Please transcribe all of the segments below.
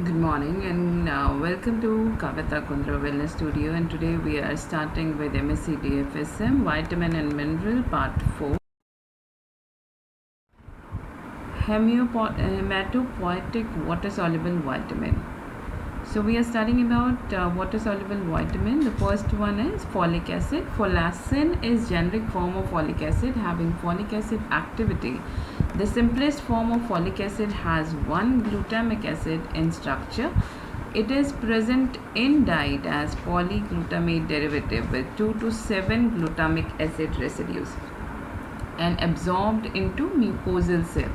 Good morning and welcome to Kavita Kundra Wellness Studio, and today we are starting with MSc DFSM Vitamin and Mineral Part 4 Hematopoietic Water Soluble Vitamin. So we are studying about water soluble vitamin. The first one is folic acid. Folacin is generic form of folic acid having folic acid activity. The simplest form of folic acid has one glutamic acid in structure. It is present in diet as polyglutamate derivative with 2 to 7 glutamic acid residues and absorbed into mucosal cell.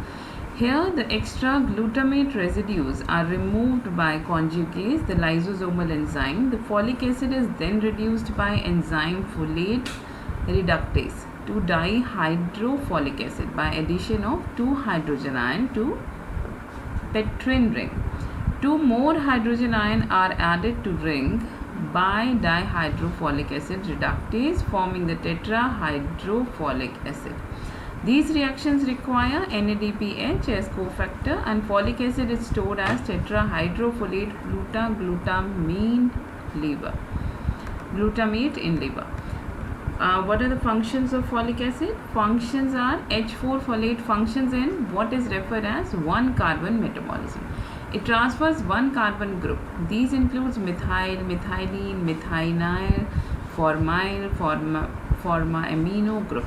Here, the extra glutamate residues are removed by conjugase, the lysosomal enzyme. The folic acid is then reduced by enzyme folate reductase to dihydrofolic acid by addition of 2 hydrogen ion to Petrin ring. 2 more hydrogen ion are added to ring by dihydrofolic acid reductase, forming the tetrahydrofolic acid. These reactions require NADPH as cofactor, and folic acid is stored as tetrahydrofolate glutamate in liver. What are the functions of folic acid? Functions are H4 folate functions in what is referred as one carbon metabolism. It transfers one carbon group. These includes methyl, methylene, methinyl, formyl, forma-amino group.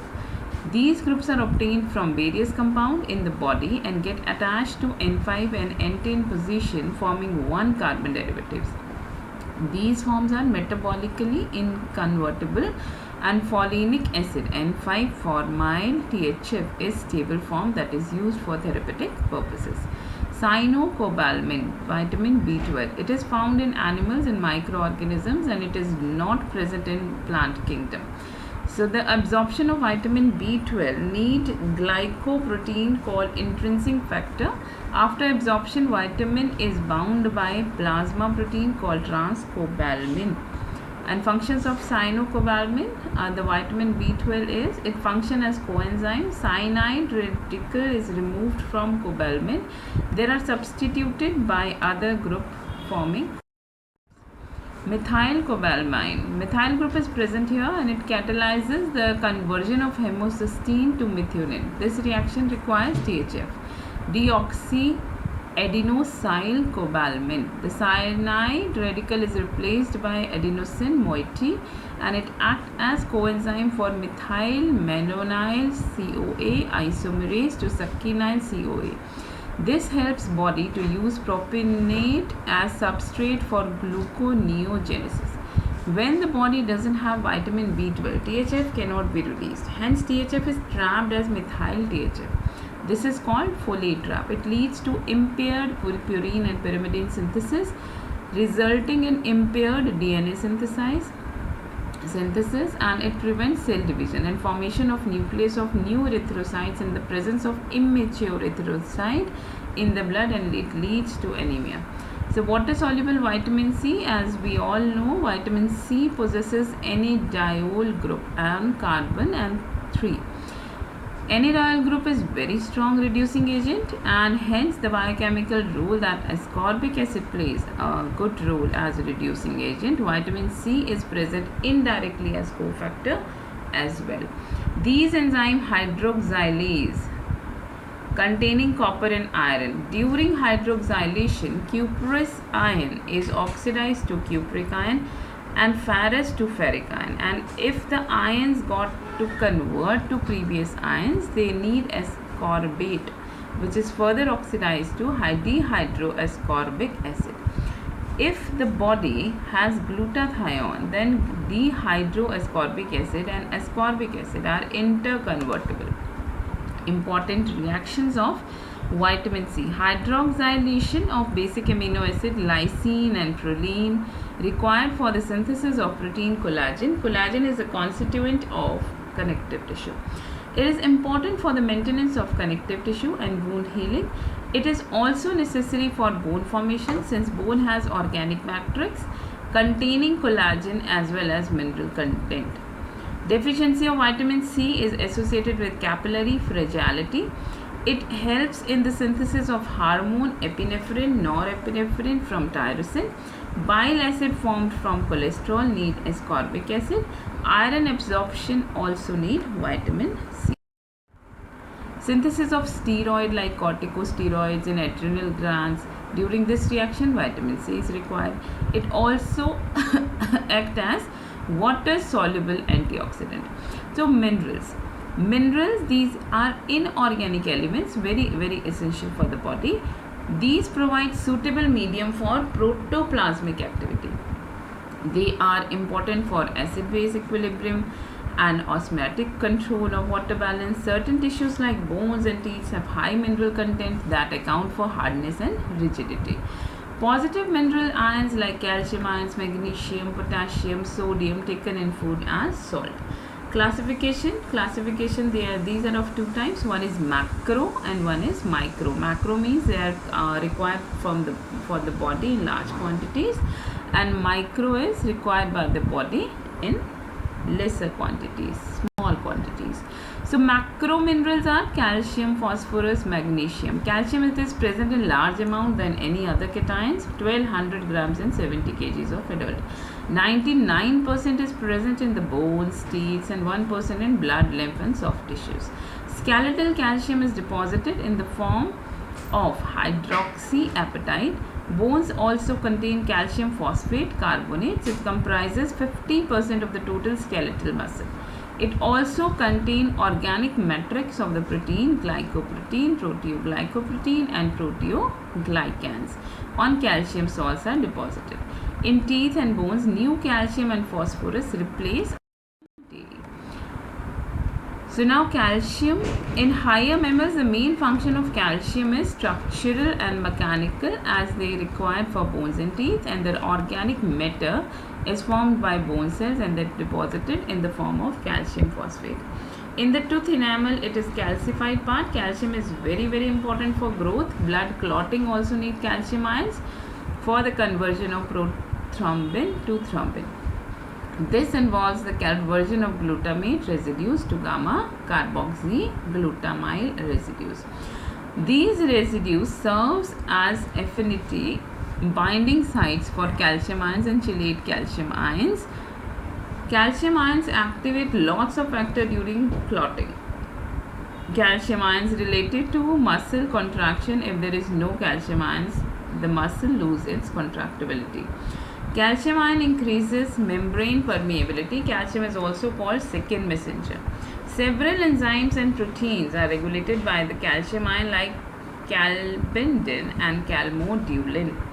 These groups are obtained from various compounds in the body and get attached to N5 and N10 position, forming one carbon derivatives. These forms are metabolically inconvertible, and folinic acid N5 formyl THF is stable form that is used for therapeutic purposes. Cyanocobalamin, vitamin B12. It is found in animals and microorganisms and it is not present in plant kingdom. So the absorption of vitamin B12 need glycoprotein called intrinsic factor. After absorption, vitamin is bound by plasma protein called transcobalamin. And functions of cyanocobalamin, the vitamin B12 is, it functions as coenzyme. Cyanide radical is removed from cobalamin. They are substituted by other group forming methylcobalamin. Methyl group is present here and it catalyzes the conversion of homocysteine to methionine. This reaction requires THF, deoxyadenosylcobalamin. The cyanide radical is replaced by adenosine moiety and it acts as coenzyme for methylmalonyl CoA isomerase to succinyl CoA. This helps body to use propionate as substrate for gluconeogenesis. When the body doesn't have vitamin B12, THF cannot be released. Hence, THF is trapped as methyl THF. This is called folate trap. It leads to impaired purine and pyrimidine synthesis, resulting in impaired DNA synthesis, and it prevents cell division and formation of nucleus of new erythrocytes in the presence of immature erythrocyte in the blood, and it leads to anemia. So water soluble vitamin C, as we all know, vitamin C possesses NADiol group and carbon and 3. NADiol group is very strong reducing agent, and hence the biochemical role that ascorbic acid plays a good role as a reducing agent. Vitamin C is present indirectly as cofactor as well. These enzyme hydroxylase containing copper and iron. During hydroxylation, cuprous ion is oxidized to cupric ion and ferrous to ferric ion, and if the ions got to convert to previous ions, they need ascorbate, which is further oxidized to dehydroascorbic acid. If the body has glutathione, then dehydroascorbic acid and ascorbic acid are interconvertible. Important reactions of vitamin C: hydroxylation of basic amino acid lysine and proline required for the synthesis of protein collagen. Collagen is a constituent of connective tissue. It is important for the maintenance of connective tissue and wound healing. It is also necessary for bone formation since bone has organic matrix containing collagen as well as mineral content. Deficiency of vitamin C is associated with capillary fragility. It helps in the synthesis of hormone epinephrine, norepinephrine from tyrosine. Bile acid formed from cholesterol need ascorbic acid. Iron absorption also need vitamin C. Synthesis of steroid like corticosteroids in adrenal glands. During this reaction, vitamin C is required. It also acts as water-soluble antioxidant. So minerals. Minerals, these are inorganic elements, very essential for the body. These provide suitable medium for protoplasmic activity. They are important for acid-base equilibrium and osmotic control of water balance. Certain tissues like bones and teeth have high mineral content that account for hardness and rigidity. Positive mineral ions like calcium ions, magnesium, potassium, sodium taken in food as salt. Classification, these are of two types. One is macro and one is micro. Macro means they are required for the body in large quantities, and micro is required by the body in lesser quantities, small quantities. So macro minerals are calcium, phosphorus, magnesium. Calcium, it is present in large amount than any other cations, 1200 grams in 70 kgs of adult. 99% is present in the bones, teeth, and 1% in blood, lymph, and soft tissues. Skeletal calcium is deposited in the form of hydroxyapatite. Bones also contain calcium phosphate carbonates. It comprises 50% of the total skeletal muscle. It also contains organic matrix of the protein, glycoprotein, proteoglycoprotein, and proteoglycans. On calcium salts are deposited. In teeth and bones, new calcium and phosphorus replace daily. So now calcium, in higher mammals, the main function of calcium is structural and mechanical as they required for bones and teeth, and the organic matter is formed by bone cells and then deposited in the form of calcium phosphate. In the tooth enamel, it is calcified part. Calcium is very important for growth. Blood clotting also need calcium ions for the conversion of prothrombin to thrombin. This involves the conversion of glutamate residues to gamma carboxyglutamyl residues. These residues serves as affinity binding sites for calcium ions and chelate calcium ions. Calcium ions activate lots of factors during clotting. Calcium ions related to muscle contraction. If there is no calcium ions, the muscle loses its contractibility. Calcium ion increases membrane permeability. Calcium is also called second messenger. Several enzymes and proteins are regulated by the calcium ion like calbindin and calmodulin.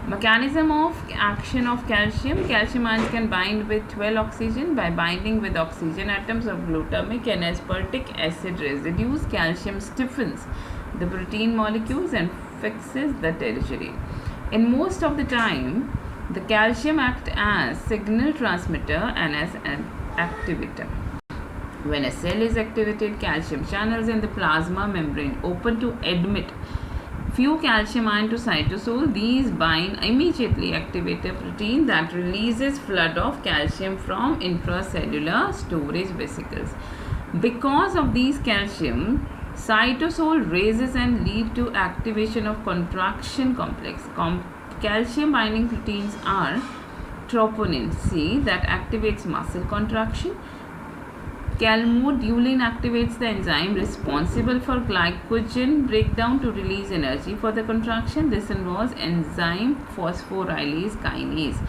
Mechanism of action of calcium. Calcium ions can bind with 12 oxygen. By binding with oxygen atoms of glutamic and aspartic acid residues, calcium stiffens the protein molecules and fixes the territory. In most of the time, the calcium acts as signal transmitter and as an activator. When a cell is activated, calcium channels in the plasma membrane open to admit few calcium ion to cytosol. These bind immediately activate a protein that releases flood of calcium from intracellular storage vesicles. Because of these calcium, cytosol raises and lead to activation of contraction complex. Calcium binding proteins are troponin C that activates muscle contraction. Calmodulin activates the enzyme responsible for glycogen breakdown to release energy for the contraction. This involves enzyme phosphorylase kinase.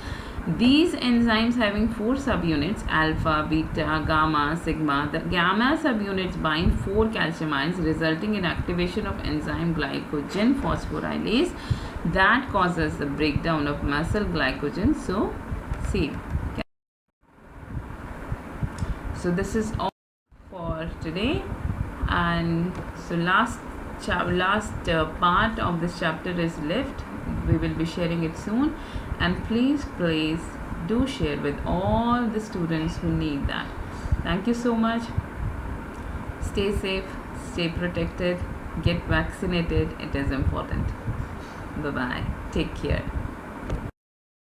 These enzymes having 4 subunits, alpha, beta, gamma, sigma. The gamma subunits bind 4 calcium ions, resulting in activation of enzyme glycogen phosphorylase that causes the breakdown of muscle glycogen. So, see. So this is all for today, and so last part of this chapter is left. We will be sharing it soon, and please do share with all the students who need that. Thank you so much. Stay safe, stay protected, get vaccinated. It is important. Bye bye. Take care.